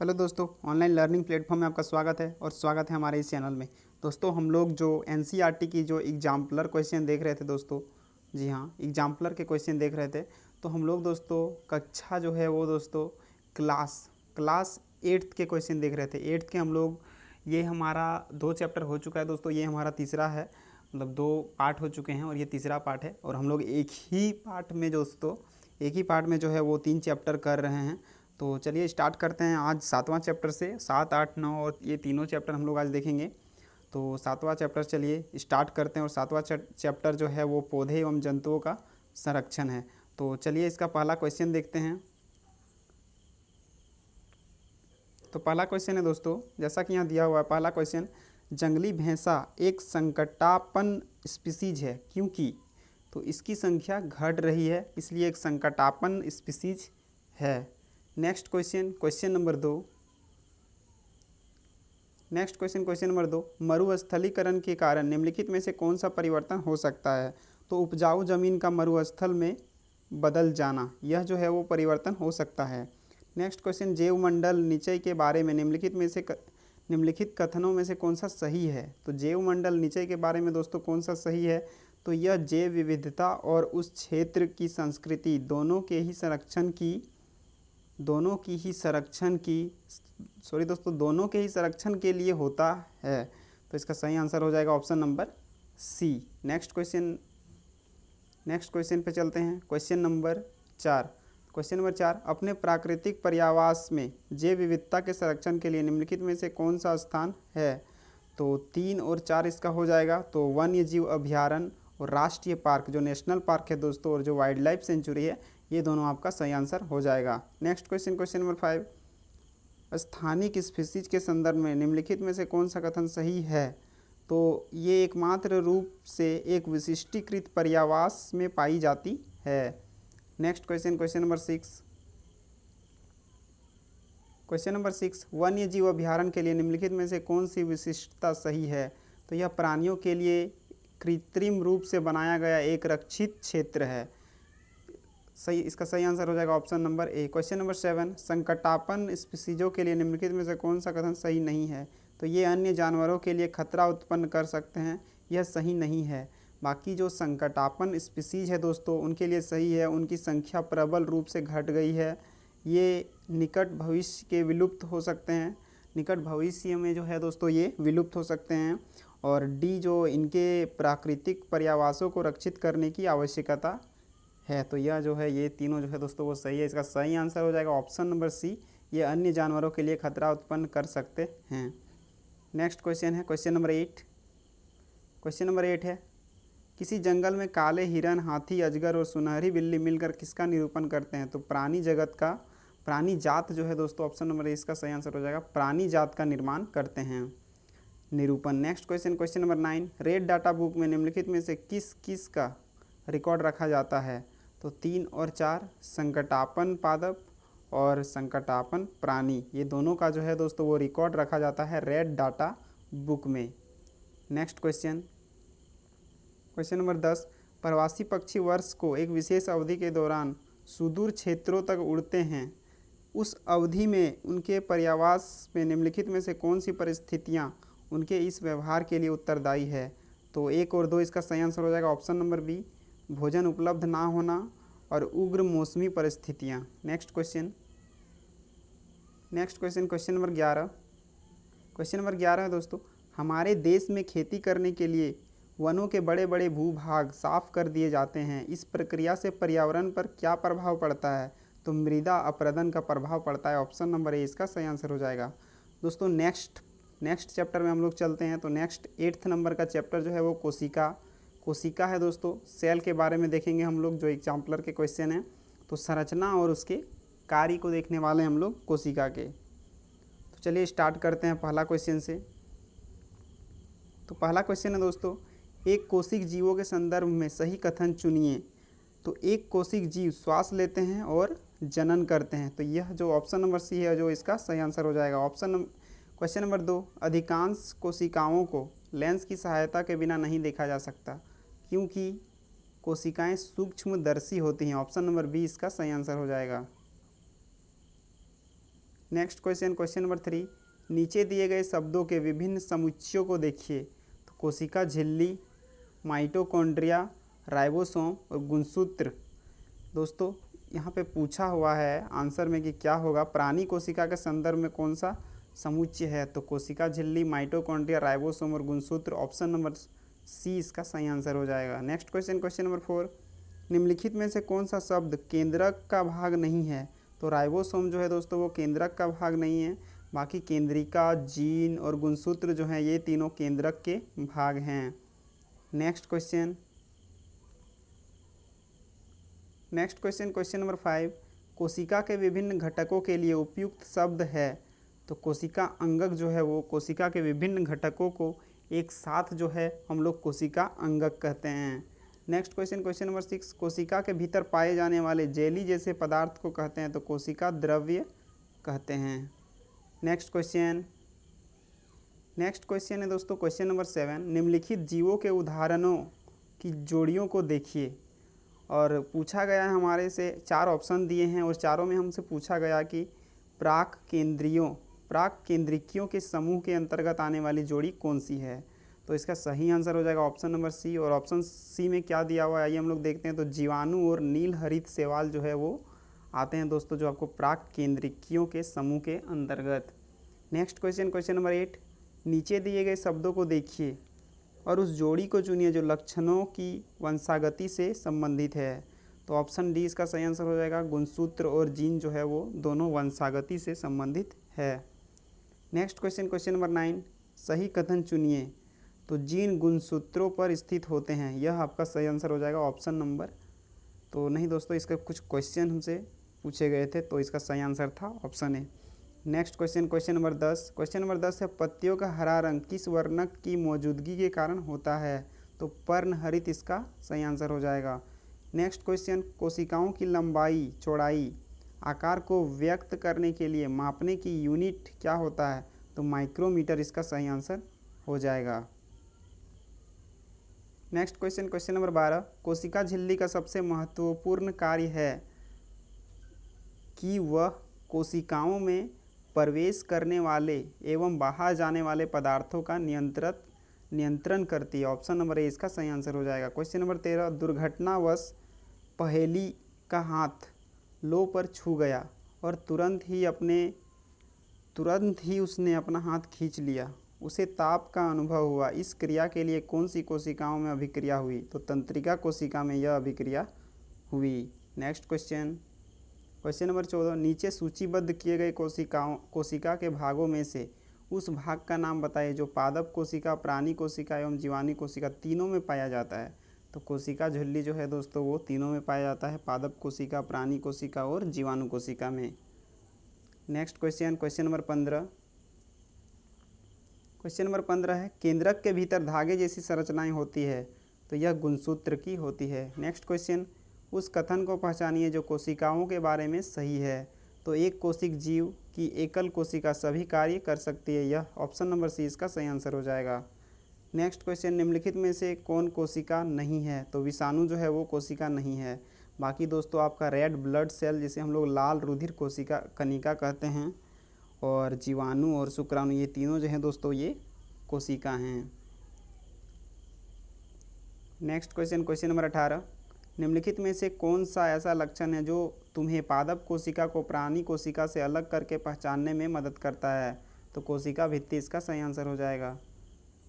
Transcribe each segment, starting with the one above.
Hello दोस्तों, online learning platform में आपका स्वागत है और स्वागत है हमारे इस चैनल में। दोस्तों हम लोग जो एनसीईआरटी की जो एग्जाम्पलर क्वेश्चन देख रहे थे दोस्तों, जी हाँ, एग्जाम्पलर के क्वेश्चन देख रहे थे। तो हम लोग दोस्तों कक्षा जो है वो दोस्तों क्लास 8th के क्वेश्चन देख रहे थे। 8th के हम लोग, ये हमारा 2 चैप्टर हो चुका है दोस्तों, ये हमारा तीसरा है, मतलब 2 पार्ट हो चुके हैं और ये तीसरा पार्ट है। और हम लोग एक ही पार्ट में जो है वो 3 चैप्टर कर रहे हैं। तो चलिए स्टार्ट करते हैं आज 7वां चैप्टर से। 7, 8, 9 और ये तीनों चैप्टर हम लोग आज देखेंगे। तो 7वां चैप्टर चलिए स्टार्ट करते हैं। और 7वां चैप्टर जो है वो पौधे एवं जंतुओं का संरक्षण है। तो चलिए इसका पहला क्वेश्चन देखते हैं। तो पहला क्वेश्चन है दोस्तों, जैसा कि यहाँ दिया हुआ है पहला क्वेश्चन, जंगली भैंसा एक संकटापन्न स्पीसीज है क्योंकि, तो इसकी संख्या घट रही है इसलिए एक संकटापन्न स्पीसीज है। नेक्स्ट क्वेश्चन, क्वेश्चन नंबर 2, मरुस्थलीकरण के कारण निम्नलिखित में से कौन सा परिवर्तन हो सकता है। तो उपजाऊ जमीन का मरुस्थल में बदल जाना, यह जो है वो परिवर्तन हो सकता है। नेक्स्ट क्वेश्चन, जैवमंडल निचय के बारे में निम्नलिखित कथनों में से कौन सा सही है। तो जैवमंडल निचय के बारे में दोस्तों कौन सा सही है, तो यह जैव विविधता और उस क्षेत्र की संस्कृति दोनों के ही संरक्षण के लिए होता है। तो इसका सही आंसर हो जाएगा option number C. Next question पे चलते हैं। क्वेश्चन नंबर 4, अपने प्राकृतिक पर्यावास में जैव विविधता के संरक्षण के लिए निम्नलिखित में से कौन सा स्थान है। तो 3 और 4 इसका हो जाएगा। तो वन्य जीव अभ्यारण्य और राष्ट्रीय पार्क जो नेशनल पार्क है दोस्तों, और जो वाइल्ड लाइफ सेंचुरी है, ये दोनों आपका सही आंसर हो जाएगा। नेक्स्ट क्वेश्चन, क्वेश्चन नंबर 5, स्थानिक स्पीसीज के संदर्भ में निम्नलिखित में से कौन सा कथन सही है। तो ये एकमात्र रूप से एक विशिष्टीकृत पर्यावास में पाई जाती है। नेक्स्ट क्वेश्चन, क्वेश्चन नंबर 6, वन्य जीव अभ्यारण्य के लिए निम्नलिखित में से कौन सी विशिष्टता सही है। तो यह प्राणियों के लिए कृत्रिम रूप से बनाया गया एक रक्षित क्षेत्र है। सही, इसका सही आंसर हो जाएगा option number A. Question number 7, संकटापन्न स्पीसीजों के लिए निम्नलिखित में से कौन सा कथन सही नहीं है। तो ये अन्य जानवरों के लिए खतरा उत्पन्न कर सकते हैं, यह सही नहीं है। बाकी जो संकटापन्न स्पीसीज है दोस्तों उनके लिए सही है, उनकी संख्या प्रबल रूप से घट गई है, ये निकट भविष्य के विलुप्त हो सकते हैं, निकट भविष्य में जो है दोस्तों ये विलुप्त हो सकते हैं। और डी, जो इनके प्राकृतिक पर्यावासों को रक्षित करने की आवश्यकता है। तो यह जो है, ये तीनों जो है दोस्तों वो सही है। इसका सही आंसर हो जाएगा ऑप्शन नंबर सी, ये अन्य जानवरों के लिए खतरा उत्पन्न कर सकते हैं। नेक्स्ट क्वेश्चन है क्वेश्चन नंबर 8 है, किसी जंगल में काले हिरन, हाथी, अजगर और सुनहरी बिल्ली मिलकर किसका निरूपण करते हैं। तो प्राणी जात जो है दोस्तों, ऑप्शन नंबर ए इसका सही आंसर हो जाएगा, प्राणी जात का निर्माण करते हैं, निरूपण। Next question, question number 9, red data book में निम्नलिखित में से किस का रिकॉर्ड रखा जाता है। तो 3 और 4, संकटापन्न पादप और संकटापन्न प्राणी, ये दोनों का जो है दोस्तों वो रिकॉर्ड रखा जाता है रेड डाटा बुक में। नेक्स्ट क्वेश्चन, क्वेश्चन नंबर 10, प्रवासी पक्षी वर्ष को एक विशेष अवधि के दौरान सुदूर क्षेत्रों तक उड़ते हैं, उस अवधि में उनके पर्यावास में निम्नलिखित में से कौन सी परिस्थितियाँ उनके इस व्यवहार के लिए उत्तरदायी है। तो 1 और 2 इसका सही आंसर हो जाएगा ऑप्शन नंबर बी, भोजन उपलब्ध ना होना और उग्र मौसमी परिस्थितियाँ। नेक्स्ट क्वेश्चन, क्वेश्चन नंबर 11 है दोस्तों, हमारे देश में खेती करने के लिए वनों के बड़े बड़े भूभाग साफ कर दिए जाते हैं, इस प्रक्रिया से पर्यावरण पर क्या प्रभाव पड़ता है। तो मृदा अपरदन का प्रभाव पड़ता है, ऑप्शन नंबर ए इसका सही आंसर हो जाएगा। दोस्तों नेक्स्ट चैप्टर में हम लोग चलते हैं। तो नेक्स्ट 8th नंबर का चैप्टर जो है वो कोशिका है दोस्तों। सेल के बारे में देखेंगे हम लोग, जो एग्जाम्पलर के क्वेश्चन हैं। तो संरचना और उसके कार्य को देखने वाले हम लोग कोशिका के। तो चलिए स्टार्ट करते हैं पहला क्वेश्चन से। तो पहला क्वेश्चन है दोस्तों, एक कोशिक जीवों के संदर्भ में सही कथन चुनिए। तो एक कोशिक जीव श्वास लेते हैं और जनन करते हैं। तो यह जो ऑप्शन नंबर सी है जो इसका सही आंसर हो जाएगा। क्वेश्चन नंबर 2, अधिकांश कोशिकाओं को लेंस की सहायता के बिना नहीं देखा जा सकता क्योंकि कोशिकाएं सूक्ष्मदर्शी होती हैं, ऑप्शन नंबर बी इसका सही आंसर हो जाएगा। नेक्स्ट क्वेश्चन, क्वेश्चन नंबर 3, नीचे दिए गए शब्दों के विभिन्न समुच्चयों को देखिए। तो कोशिका झिल्ली, माइटोकॉन्ड्रिया, राइबोसोम और गुणसूत्र। दोस्तों यहाँ पे पूछा हुआ है आंसर में कि क्या होगा, प्राणी कोशिका के संदर्भ में कौन सा समुच्चय है। तो कोशिका झिल्ली, माइटोकॉन्ड्रिया, राइबोसोम और गुणसूत्र, ऑप्शन नंबर सी इसका सही आंसर हो जाएगा। नेक्स्ट क्वेश्चन, क्वेश्चन नंबर 4, निम्नलिखित में से कौन सा शब्द केंद्रक का भाग नहीं है। तो राइबोसोम जो है दोस्तों वो केंद्रक का भाग नहीं है, बाकी केंद्रिका, जीन और गुणसूत्र जो हैं ये तीनों केंद्रक के भाग हैं। नेक्स्ट क्वेश्चन, क्वेश्चन नंबर 5, कोशिका के विभिन्न घटकों के लिए उपयुक्त शब्द है। तो कोशिका अंगक जो है वो कोशिका के विभिन्न घटकों को एक साथ जो है हम लोग कोशिका अंगक कहते हैं। नेक्स्ट क्वेश्चन, क्वेश्चन नंबर 6, कोशिका के भीतर पाए जाने वाले जेली जैसे पदार्थ को कहते हैं। तो कोशिका द्रव्य कहते हैं। नेक्स्ट क्वेश्चन है दोस्तों क्वेश्चन नंबर 7, निम्नलिखित जीवों के उदाहरणों की जोड़ियों को देखिए। और पूछा गया है हमारे से 4 ऑप्शन दिए हैं और चारों में हमसे पूछा गया कि प्राक केंद्रिकियों के समूह के अंतर्गत आने वाली जोड़ी कौन सी है। तो इसका सही आंसर हो जाएगा ऑप्शन नंबर सी। और ऑप्शन सी में क्या दिया हुआ है आइए हम लोग देखते हैं। तो जीवाणु और नील हरित शैवाल जो है वो आते हैं दोस्तों जो आपको प्राक केंद्रिकियों के समूह के अंतर्गत। नेक्स्ट क्वेश्चन, क्वेश्चन नंबर 8, नीचे दिए गए शब्दों को देखिए और उस जोड़ी को चुनिए जो लक्षणों की वंशागति से संबंधित है। तो ऑप्शन डी इसका सही आंसर हो जाएगा। गुणसूत्र और जीन जो है वो दोनों वंशागति से संबंधित है। नेक्स्ट क्वेश्चन, क्वेश्चन नंबर 9, सही कथन चुनिए। तो जीन गुणसूत्रों पर स्थित होते हैं, यह आपका सही आंसर हो जाएगा ऑप्शन नंबर, तो नहीं दोस्तों इसके कुछ क्वेश्चन हमसे पूछे गए थे तो इसका सही आंसर था option A. Next question, question number 10, question number 10 है पत्तियों का हरा रंग किस वर्णक की मौजूदगी के कारण होता है। तो पर्णहरित इसका सही आंसर हो जाएगा। नेक्स्ट क्वेश्चन, कोशिकाओं की लंबाई चौड़ाई आकार को व्यक्त करने के लिए मापने की यूनिट क्या होता है। तो माइक्रोमीटर इसका सही आंसर हो जाएगा। नेक्स्ट क्वेश्चन, क्वेश्चन नंबर 12, कोशिका झिल्ली का सबसे महत्वपूर्ण कार्य है कि वह कोशिकाओं में प्रवेश करने वाले एवं बाहर जाने वाले पदार्थों का नियंत्रण करती है। ऑप्शन नंबर ए इसका सही आंसर हो जाएगा। क्वेश्चन नंबर 13, दुर्घटनावश पहेली का हाथ लो पर छू गया और तुरंत ही उसने अपना हाथ खींच लिया, उसे ताप का अनुभव हुआ। इस क्रिया के लिए कौन सी कोशिकाओं में अभिक्रिया हुई। तो तंत्रिका कोशिका में यह अभिक्रिया हुई। नेक्स्ट क्वेश्चन, क्वेश्चन नंबर 14, नीचे सूचीबद्ध किए गए कोशिका के भागों में से उस भाग का नाम बताइए जो पादप कोशिका, प्राणी कोशिका एवं जीवाणु कोशिका तीनों में पाया जाता है। तो कोशिका झिल्ली जो है दोस्तों वो तीनों में पाया जाता है, पादप कोशिका, प्राणी कोशिका और जीवाणु कोशिका में। Next question, question number 15, question number 15 है केंद्रक के भीतर धागे जैसी संरचनाएं होती है। तो यह गुणसूत्र की होती है। नेक्स्ट क्वेश्चन, उस कथन को पहचानिए जो कोशिकाओं के बारे में सही है। तो एक कोशिक जीव की एकल कोशिका सभी कार्य कर सकती है, यह ऑप्शन नंबर सी इसका सही आंसर हो जाएगा। नेक्स्ट क्वेश्चन, निम्नलिखित में से कौन कोशिका नहीं है। तो विषाणु जो है वो कोशिका नहीं है। बाकी दोस्तों आपका रेड ब्लड सेल जिसे हम लोग लाल रुधिर कोशिका कणिका कहते हैं, और जीवाणु और शुक्राणु ये तीनों जो हैं दोस्तों ये कोशिका हैं। नेक्स्ट क्वेश्चन, क्वेश्चन नंबर 18, निम्नलिखित में से कौन सा ऐसा लक्षण है जो तुम्हें पादप कोशिका को प्राणी कोशिका से अलग करके पहचानने में मदद करता है। तो कोशिका भित्ति इसका सही आंसर हो जाएगा।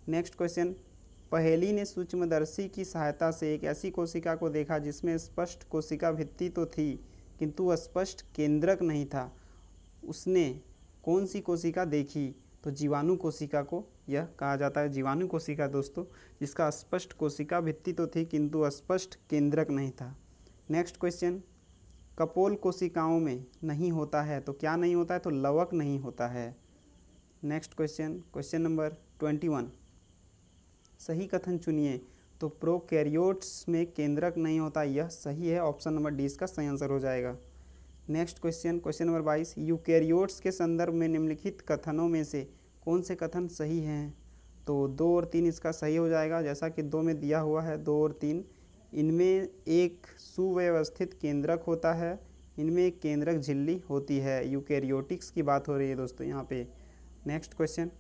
नेक्स्ट क्वेश्चन, पहेली ने सूक्ष्मदर्शी की सहायता से एक ऐसी कोशिका को देखा जिसमें स्पष्ट कोशिका भित्ति तो थी किंतु स्पष्ट केंद्रक नहीं था, उसने कौन सी कोशिका देखी। तो जीवाणु कोशिका को यह कहा जाता है, जीवाणु कोशिका दोस्तों जिसका स्पष्ट कोशिका भित्ति तो थी किंतु स्पष्ट केंद्रक नहीं था। नेक्स्ट क्वेश्चन, कपोल कोशिकाओं में नहीं होता है। तो क्या नहीं होता है। तो लवक नहीं होता है। नेक्स्ट क्वेश्चन, क्वेश्चन नंबर 21, सही कथन चुनिए। तो प्रोकैरियोट्स में केंद्रक नहीं होता, यह सही है, ऑप्शन नंबर डी इसका सही आंसर हो जाएगा। Next question, question number 22, eukaryotes के संदर्भ में निम्नलिखित कथनों में से कौन से कथन सही हैं। तो 2 और 3 इसका सही हो जाएगा, जैसा कि 2 में दिया हुआ है 2 और 3। इनमें एक सुव्यवस्थित केंद्रक होता है, इनमें एक केंद्रक झिल्ली होती है। यूकेरियोटिक्स की बात हो रही है दोस्तों यहाँ पे। नेक्स्ट क्वेश्चन,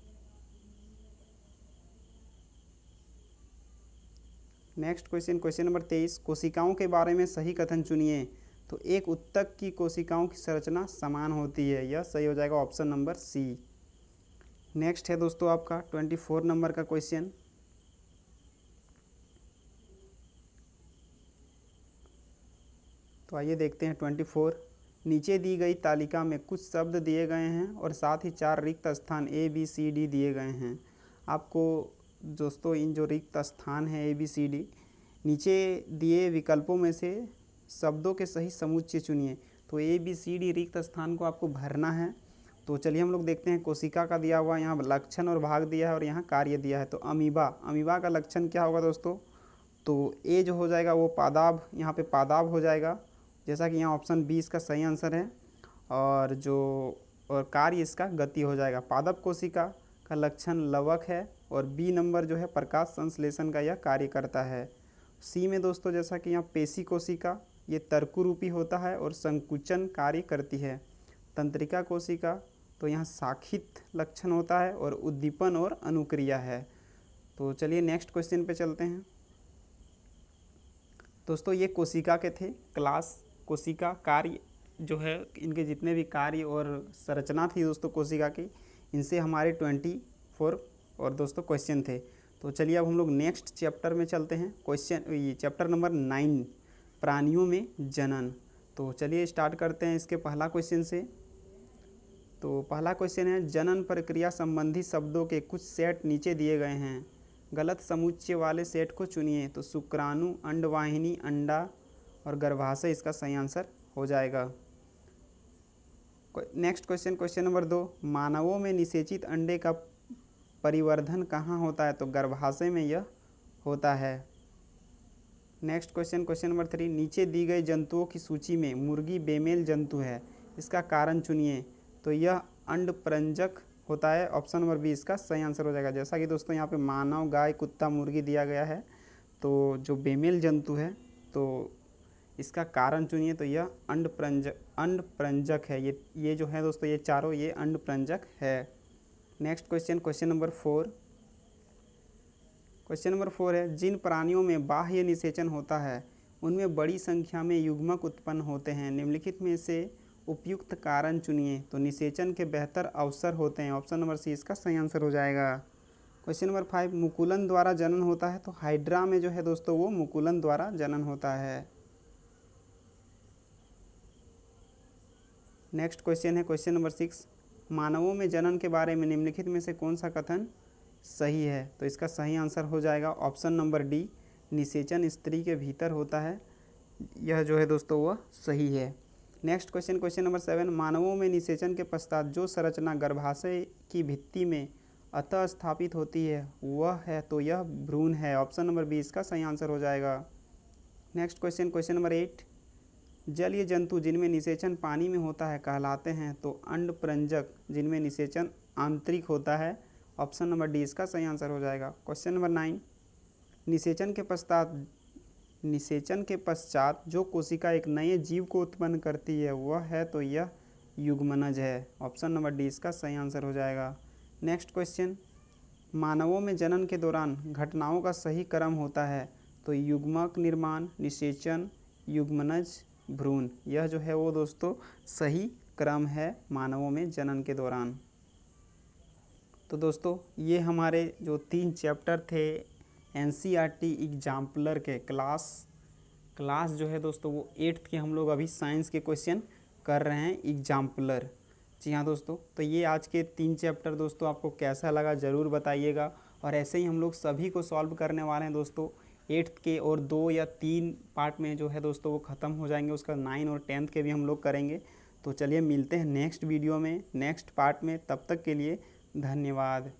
क्वेश्चन नंबर 23, कोशिकाओं के बारे में सही कथन चुनिए। तो एक उत्तक की कोशिकाओं की संरचना समान होती है, यह सही हो जाएगा ऑप्शन नंबर सी। नेक्स्ट है दोस्तों आपका 24 नंबर का क्वेश्चन। तो आइए देखते हैं 24। नीचे दी गई तालिका में कुछ शब्द दिए गए हैं और साथ ही 4 रिक्त स्थान ABCD दिए गए हैं। आपको दोस्तों इन जो रिक्त स्थान है ABCD, नीचे दिए विकल्पों में से शब्दों के सही समुच्चय चुनिए। तो ABCD रिक्त स्थान को आपको भरना है। तो चलिए हम लोग देखते हैं। कोशिका का दिया हुआ यहाँ लक्षण और भाग दिया है और यहाँ कार्य दिया है। तो अमीबा का लक्षण क्या होगा दोस्तों? तो ए जो हो जाएगा वो पादाब, यहाँ पे पादाब हो जाएगा, जैसा कि यहाँ ऑप्शन बी इसका सही आंसर है। और कार्य इसका गति हो जाएगा। पादप कोशिका का लक्षण लवक है और बी नंबर जो है प्रकाश संश्लेषण का यह कार्य करता है। सी में दोस्तों जैसा कि यहाँ पेशी कोशिका ये तर्कुरूपी होता है और संकुचन कार्य करती है। तंत्रिका कोशिका तो यहाँ शाखित लक्षण होता है और उद्दीपन और अनुक्रिया है। तो चलिए नेक्स्ट क्वेश्चन पे चलते हैं। दोस्तों ये कोशिका के थे क्लास। कोशिका कार्य जो है, इनके जितने भी कार्य और संरचना थी दोस्तों कोशिका की, इनसे हमारे 24 और दोस्तों क्वेश्चन थे। तो चलिए अब हम लोग नेक्स्ट चैप्टर में चलते हैं। ये चैप्टर नंबर 9, प्राणियों में जनन। तो चलिए स्टार्ट करते हैं इसके पहला क्वेश्चन से। तो पहला क्वेश्चन है, जनन प्रक्रिया संबंधी शब्दों के कुछ सेट नीचे दिए गए हैं, गलत समुच्चय वाले सेट को चुनिए। तो शुक्राणु, अंडवाहिनी, अंडा और गर्भाशय इसका सही आंसर हो जाएगा। नेक्स्ट क्वेश्चन नंबर 2, मानवों में निषेचित अंडे का परिवर्धन कहाँ होता है? तो गर्भाशय में यह होता है। नेक्स्ट क्वेश्चन नंबर 3, नीचे दी गई जंतुओं की सूची में मुर्गी बेमेल जंतु है, इसका कारण चुनिए। तो यह अंडप्रंजक होता है। ऑप्शन नंबर बी इसका सही आंसर हो जाएगा। जैसा कि दोस्तों यहाँ पे मानव, गाय, कुत्ता, मुर्गी दिया गया है, तो जो बेमेल जंतु है तो इसका कारण चुनिए। तो यह अंडप्रंजक है। ये जो है दोस्तों ये चारों ये अंडप्रंजक है। Next question number 4। Question number 4 है, जिन प्राणियों में बाह्य निषेचन होता है उनमें बड़ी संख्या में युग्मक उत्पन्न होते हैं, निम्नलिखित में से उपयुक्त कारण चुनिए। तो निषेचन के बेहतर अवसर होते हैं। ऑप्शन नंबर सी इसका सही आंसर हो जाएगा। क्वेश्चन नंबर 5, मुकुलन द्वारा जनन होता है। तो हाइड्रा में जो है दोस्तों वो मुकुलन द्वारा जनन होता है। नेक्स्ट क्वेश्चन है क्वेश्चन नंबर 6, मानवों में जनन के बारे में निम्नलिखित में से कौन सा कथन सही है? तो इसका सही आंसर हो जाएगा ऑप्शन नंबर डी, निषेचन स्त्री के भीतर होता है। यह जो है दोस्तों वह सही है। नेक्स्ट क्वेश्चन नंबर 7, मानवों में निषेचन के पश्चात जो संरचना गर्भाशय की भित्ति में अतः स्थापित होती है वह है, तो यह भ्रूण है। ऑप्शन नंबर बी इसका सही आंसर हो जाएगा। नेक्स्ट क्वेश्चन नंबर 8, जलीय जंतु जिनमें निषेचन पानी में होता है कहलाते हैं। तो अंडप्रंजक जिनमें निषेचन आंतरिक होता है। ऑप्शन नंबर डी इसका सही आंसर हो जाएगा। क्वेश्चन नंबर 9, निषेचन के पश्चात जो कोशिका एक नए जीव को उत्पन्न करती है वह है, तो यह युग्मनज है। ऑप्शन नंबर डी इसका सही आंसर हो जाएगा। नेक्स्ट क्वेश्चन, मानवों में जनन के दौरान घटनाओं का सही क्रम होता है। तो युग्मक निर्माण, निषेचन, युग्मनज, भ्रूण, यह जो है वो दोस्तों सही क्रम है मानवों में जनन के दौरान। तो दोस्तों ये हमारे जो 3 चैप्टर थे NCERT एग्जाम्पलर के क्लास जो है दोस्तों वो 8th के हम लोग अभी साइंस के क्वेश्चन कर रहे हैं एग्जाम्पलर। जी हाँ दोस्तों, तो ये आज के 3 चैप्टर दोस्तों आपको कैसा लगा ज़रूर बताइएगा। और ऐसे ही हम लोग सभी को सॉल्व करने वाले हैं दोस्तों 8th के, और 2 या 3 पार्ट में जो है दोस्तों वो ख़त्म हो जाएंगे। उसका 9 और 10th के भी हम लोग करेंगे। तो चलिए मिलते हैं नेक्स्ट वीडियो में, नेक्स्ट पार्ट में। तब तक के लिए धन्यवाद।